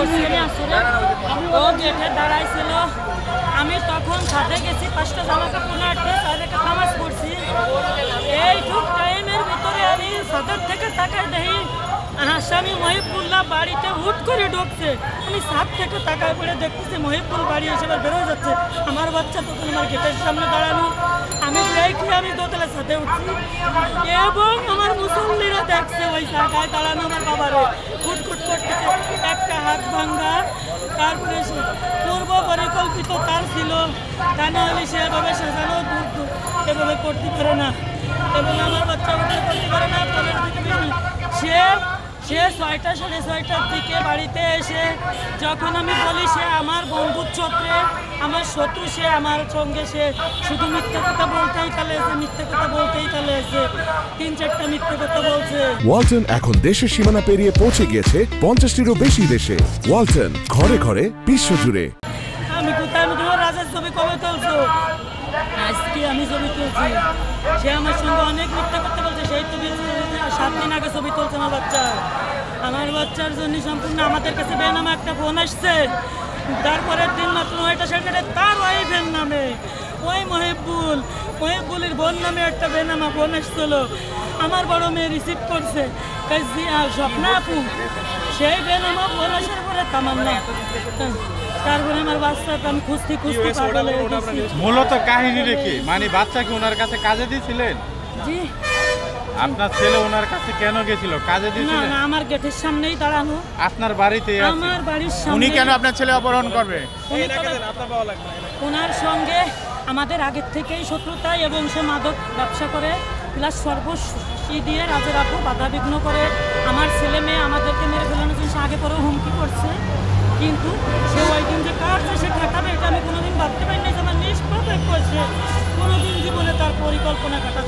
করছি আমি আসলে ও গেটে দাঁড়াইছিল আমি তখন ছাদে গেছি 5টা জামা কাপড় আটকে তাদেরকে নামাজ পড়ছি এইটুক টাইমের ভিতরে আমি ছাদের থেকে তাকাই দেখি আসামি মহিবুল্লাহ বাড়িতে হুট করে ঢুকছে আমি ছাদ থেকে তাকায় পড়ে দেখতেছি মহিবুল বাড়ি হিসেবে বেরোয় যাচ্ছে আমার বাচ্চা তখন আমার গেটের সামনে দাঁড়ানো আমি দেখি আমি দোতলা ছাদে উঠছি এবং আমার মুসল্লিরা দেখছে ওই জায়গায় দাঁড়ানো আমার বাবারে ফুটফুট করতেছে একটা হাত ভাঙ্গা তারপরে পূর্ব পরিকল্পিত তার ছিল তা না হলে সে এভাবে সাজানো দূর এভাবে করতে পারে না এবং আমার বাচ্চা উঠে করতে পারে না পরের দিকে সে 6টা 6:30টার দিকে বাড়িতে এসে যখন আমি বলি সে আমার বন্ধুর চক্রে আমার শত্রু সে আমার সঙ্গে সে শুধু মিথ্যা কথা বলতেই চলে এসে মিথ্যা কথা বলতেই চলে এসে 3-4টা মিথ্যা কথা বলছে। ওয়ালটন এখন দেশের সীমানা পেরিয়ে পৌঁছে গিয়েছে 50টিরও বেশি দেশে। ওয়ালটন ঘরে ঘরে বিশ্বজুড়ে। আমি কোথায় আমি তোমার রাজার ছবি কবে তুলছো আজকে আমি ছবি তুলছি সে আমার সঙ্গে অনেক মিথ্যা করতে বলছে সেই ছবি 7 দিন আগে ছবি তুলছে আমার বাচ্চার জন্য সম্পূর্ণ আমাদের কাছে বেনামে একটা ফোন আসছে তারপরের দিন মাত্র 9টা সেখানে তার ওয়াইফের নামে ওই মহিবুলের বোন নামে একটা বেনামা ফোন আসছিল আমার বড় মেয়ে রিসিভ করছে স্বপ্না আপু সেই বেনামা ফোন আসার পরে তামান্না তারপরে আমার বাচ্চাটা আমি খুঁজতে পাগল হয়ে গেছি। মূলত কাহিনী রেখে মানে বাচ্চাকে ওনার কাছে কাজে দিয়েছিলেন? জি। আপনার ছেলে ওনার কাছে কেন গেছিল? কাজে দিয়েছিলেন? না আমার গেটের সামনেই দাঁড়ানো। আপনার বাড়িতে আছে? আমার বাড়ির সামনে। উনি কেন আপনার ছেলে অপহরণ করবে? ওনার সঙ্গে আমাদের আগের থেকেই শত্রুতা এবং সে মাদক ব্যবসা করে প্লাস সর্বস্বী দিয়ে রাজের আপু বাধা বিঘ্ন করে আমার ছেলে মেয়ে আমাদেরকে মেরে ফেলানোর জন্য আগে পরেও হুমকি করছে কিন্তু সে ওই দিন যে কাটছে সে কাটাবে এটা আমি কোনোদিন ভাবতে পারি না যে আমার নিষ্পাপ করছে কোনোদিন জীবনে তার পরিকল্পনা কাটা